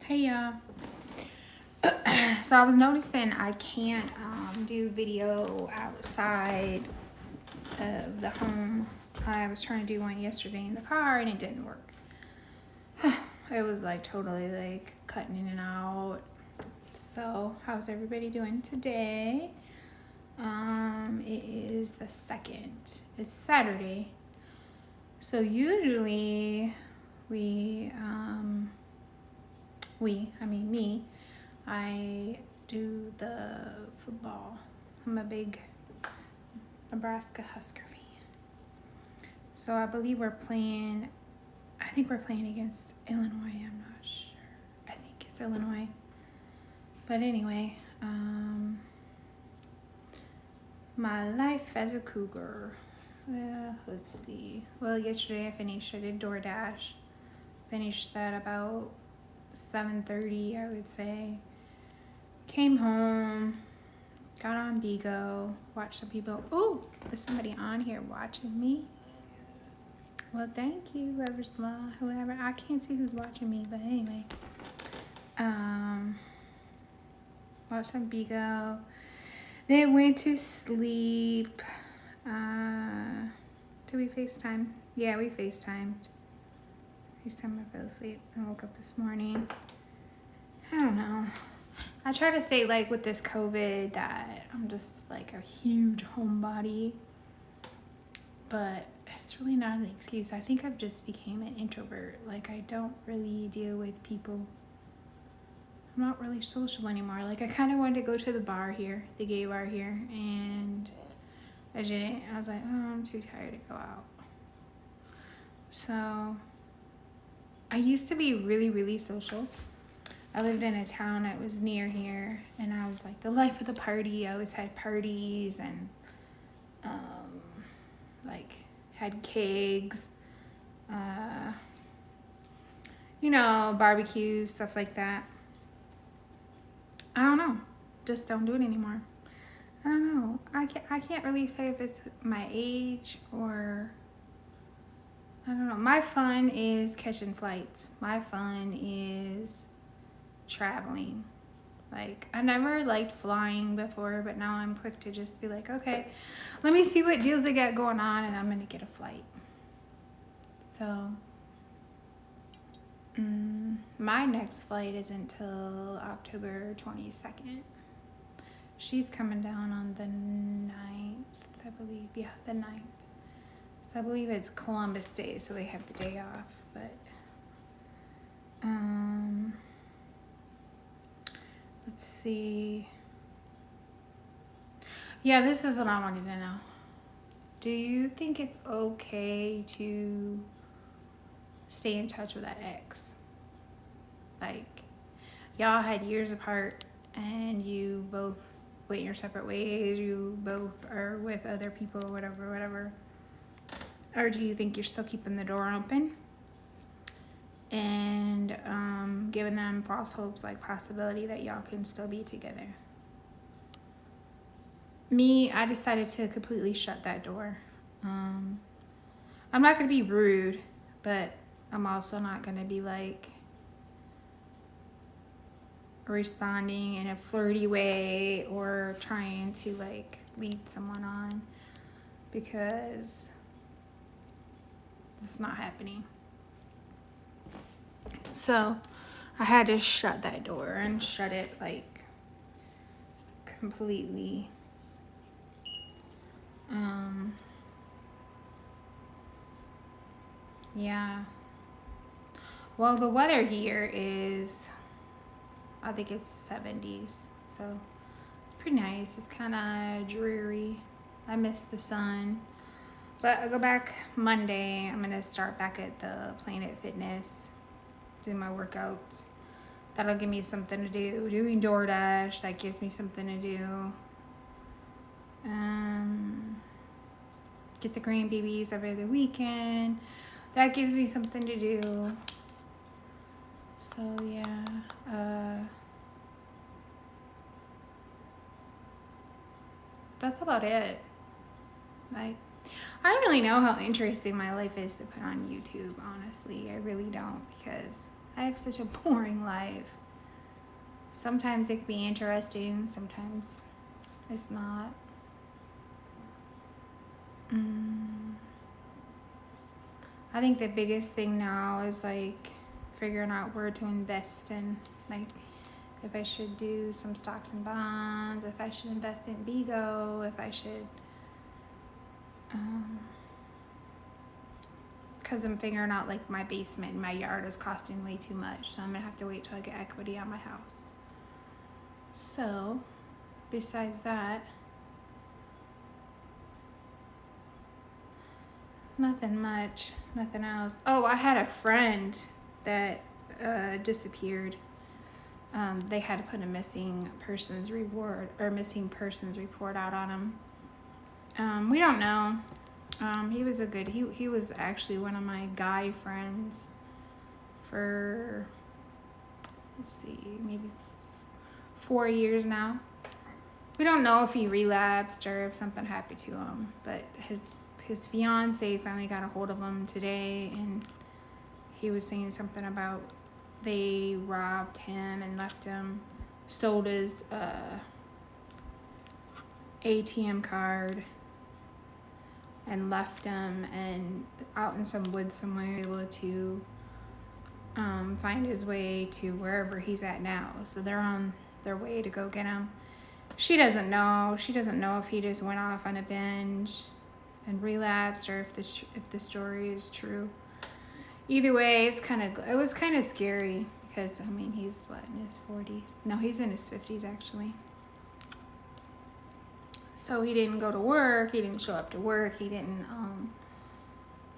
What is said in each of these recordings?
Hey y'all. So I was noticing I can't do video outside of the home. I was trying to do one yesterday in the car and it didn't work. It was like totally like cutting in and out. So how's everybody doing today? It is the 2nd. It's Saturday. So usually me, I do the football. I'm a big Nebraska Husker fan. So I believe I think we're playing against Illinois. I'm not sure. I think it's Illinois. But anyway, my life as a Cougar. Let's see. Well, yesterday I did DoorDash. Finished that about 7:30, I would say. Came home, got on Bigo, watched some people. Ooh, there's somebody on here watching me. Well, thank you, whoever. I can't see who's watching me, but anyway. Watched some Bigo. Then went to sleep. Did we FaceTime? Yeah, we FaceTimed. I fell asleep and woke up this morning. I don't know. I try to say like with this COVID that I'm just like a huge homebody, but it's really not an excuse. I think I've just became an introvert. Like I don't really deal with people. I'm not really social anymore. Like I kind of wanted to go to the bar here, the gay bar here, and I didn't. I was like, oh, I'm too tired to go out. So I used to be really, really social. I lived in a town that was near here, and I was like the life of the party. I always had parties and like had kegs, barbecues, stuff like that. I don't know. Just don't do it anymore. I don't know. I can't really say if it's my age or I don't know. My fun is catching flights. My fun is traveling. Like I never liked flying before, but now I'm quick to just be like, okay, let me see what deals they got going on and I'm gonna get a flight. So my next flight is until October 22nd. She's coming down on the 9th, I believe. Yeah, the 9th. So I believe it's Columbus Day, so they have the day off. But let's see. Yeah, this is what I wanted to know. Do you think it's okay to stay in touch with that ex? Like, y'all had years apart and you both went your separate ways. You both are with other people, whatever. Or do you think you're still keeping the door open and giving them false hopes, like possibility that y'all can still be together? Me, I decided to completely shut that door. I'm not going to be rude, but I'm also not going to be like responding in a flirty way or trying to like lead someone on, because it's not happening. So I had to shut that door and shut it like completely. Yeah. Well, the weather here is, I think it's 70s, so it's pretty nice. It's kind of dreary. I miss the sun. But I'll go back Monday. I'm going to start back at the Planet Fitness, doing my workouts. That'll give me something to do. Doing DoorDash, that gives me something to do. Get the grandbabies every other weekend. That gives me something to do. So yeah. That's about it. Like, I don't really know how interesting my life is to put on YouTube, honestly. I really don't, because I have such a boring life. Sometimes it can be interesting, sometimes it's not. I think the biggest thing now is like figuring out where to invest in. Like if I should do some stocks and bonds, if I should invest in Bigo, if I should, because I'm figuring out like my basement and my yard is costing way too much. So I'm gonna have to wait till I get equity on my house. So besides that, nothing much, nothing else. Oh, I had a friend that disappeared. They had to put a missing persons report out on him. We don't know. He was he was actually one of my guy friends for, let's see, maybe 4 years now. We don't know if he relapsed or if something happened to him, but his fiance finally got a hold of him today, and he was saying something about they robbed him and left him, stole his ATM card and left him and out in some woods somewhere, able to find his way to wherever he's at now. So they're on their way to go get him. She doesn't know. She doesn't know if he just went off on a binge and relapsed, or if the story is true. Either way, it was kind of scary, because I mean, he's what, in his 40s? No, he's in his 50s actually. So he didn't go to work. He didn't show up to work. He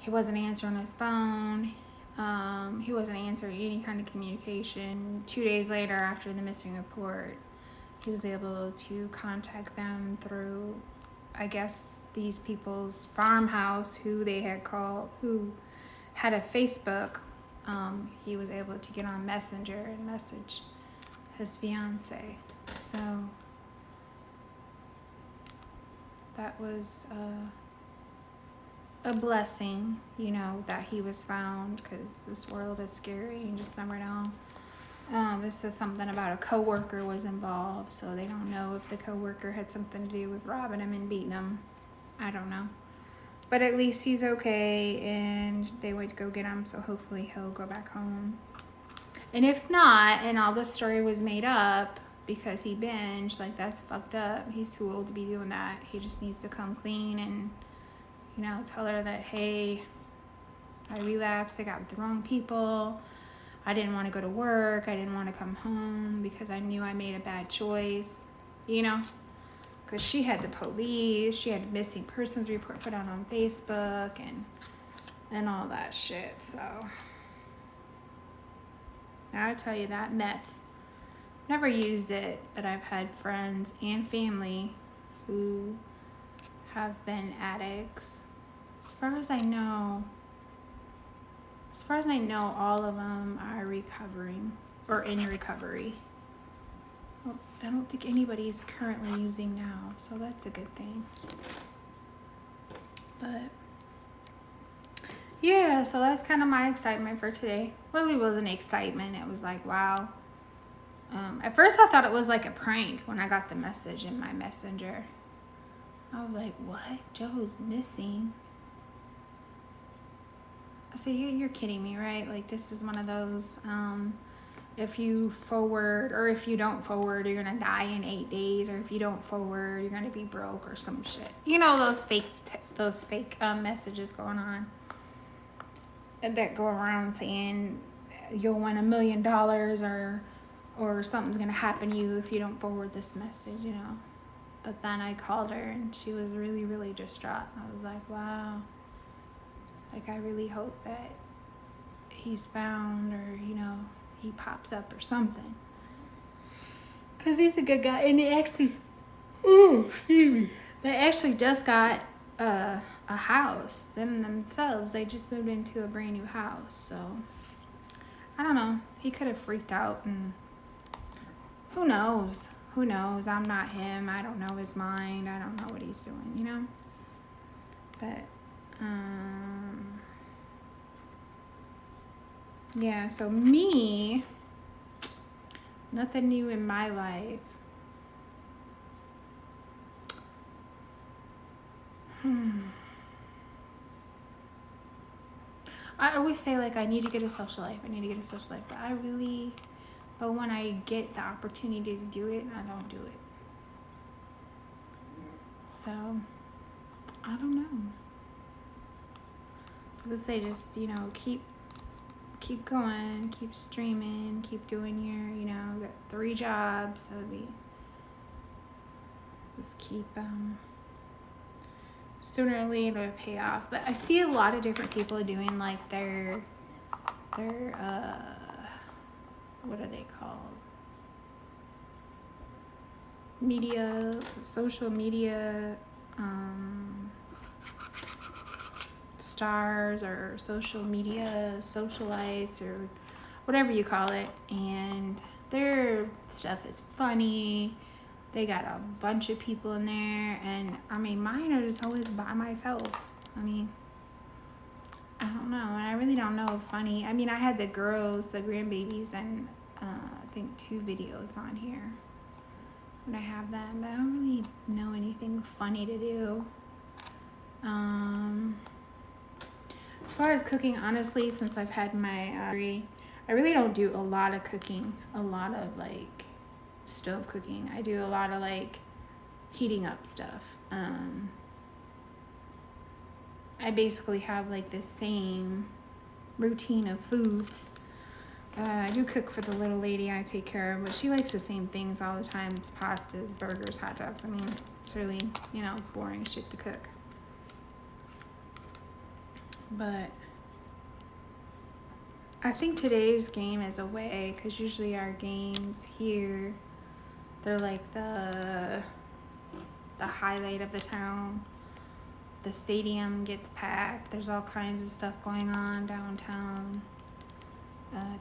wasn't answering his phone. He wasn't answering any kind of communication. 2 days later, after the missing report, he was able to contact them through, I guess, these people's farmhouse who they had called, who had a Facebook. He was able to get on Messenger and message his fiance. So that was a blessing, you know, that he was found, because this world is scary. You just never know. It says something about a coworker was involved, so they don't know if the coworker had something to do with robbing him and beating him. I don't know. But at least he's okay, and they went to go get him, so hopefully he'll go back home. And if not, and all this story was made up because he binged, like, that's fucked up. He's too old to be doing that. He just needs to come clean and, you know, tell her that, hey, I relapsed, I got with the wrong people. I didn't want to go to work. I didn't want to come home because I knew I made a bad choice, you know? Because she had the police, she had a missing persons report put out on Facebook and all that shit. So I tell you, that meth, never used it, but I've had friends and family who have been addicts. As far as I know, all of them are recovering or in recovery. Well, I don't think anybody's currently using now, so that's a good thing. But yeah, so that's kind of my excitement for today. Really wasn't excitement. It was like, wow. At first I thought it was like a prank when I got the message in my messenger. I was like, what? Joe's missing? I said, you're kidding me, right? Like, this is one of those, if you forward, or if you don't forward, you're gonna die in 8 days, or if you don't forward, you're gonna be broke, or some shit. You know, those fake messages going on, and that go around saying you'll win $1 million, or something's gonna happen to you if you don't forward this message, you know. But then I called her, and she was really, really distraught. I was like, wow. Like, I really hope that he's found, or, you know, he pops up or something. Because he's a good guy. And they actually just got a house themselves. They just moved into a brand new house. So, I don't know. He could have freaked out, and who knows? Who knows? I'm not him. I don't know his mind. I don't know what he's doing, you know? But, Yeah, so me, nothing new in my life. I always say, like, I need to get a social life. I need to get a social life. But when I get the opportunity to do it, I don't do it. So, I don't know. I would say just, you know, keep going, keep streaming, keep doing your, you know, got 3 jobs. So just keep, sooner or later it'll pay off. But I see a lot of different people doing like their what are they called? Social media, stars or social media socialites or whatever you call it, and their stuff is funny. They got a bunch of people in there, and I mean, mine are just always by myself. I mean, I don't know, and I really don't know funny. I mean, I had the girls, the grandbabies, and I think 2 videos on here when I have them, but I don't really know anything funny to do. As far as cooking, honestly, since I've had my I really don't do a lot of cooking, a lot of like stove cooking. I do a lot of like heating up stuff. I basically have like the same routine of foods. I do cook for the little lady I take care of, but she likes the same things all the time. It's pastas, burgers, hot dogs. I mean, it's really, you know, boring shit to cook. But I think today's game is a way, because usually our games here, they're like the highlight of the town. The stadium gets packed. There's all kinds of stuff going on downtown.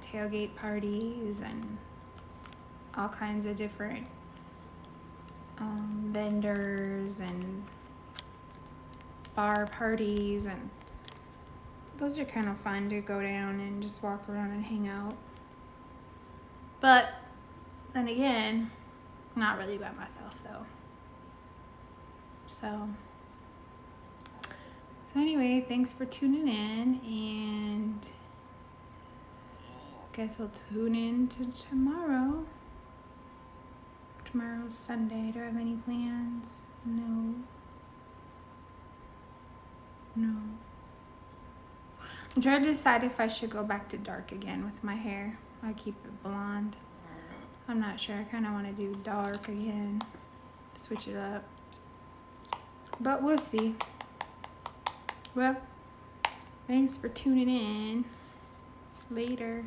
Tailgate parties and all kinds of different vendors and bar parties, and those are kind of fun to go down and just walk around and hang out. But then again, not really by myself though. So anyway, thanks for tuning in, and guess we'll tune in to tomorrow. Tomorrow's Sunday. Do I have any plans? No. I'm trying to decide if I should go back to dark again with my hair. I keep it blonde. I'm not sure. I kind of want to do dark again. Switch it up. But we'll see. Well, thanks for tuning in. Later.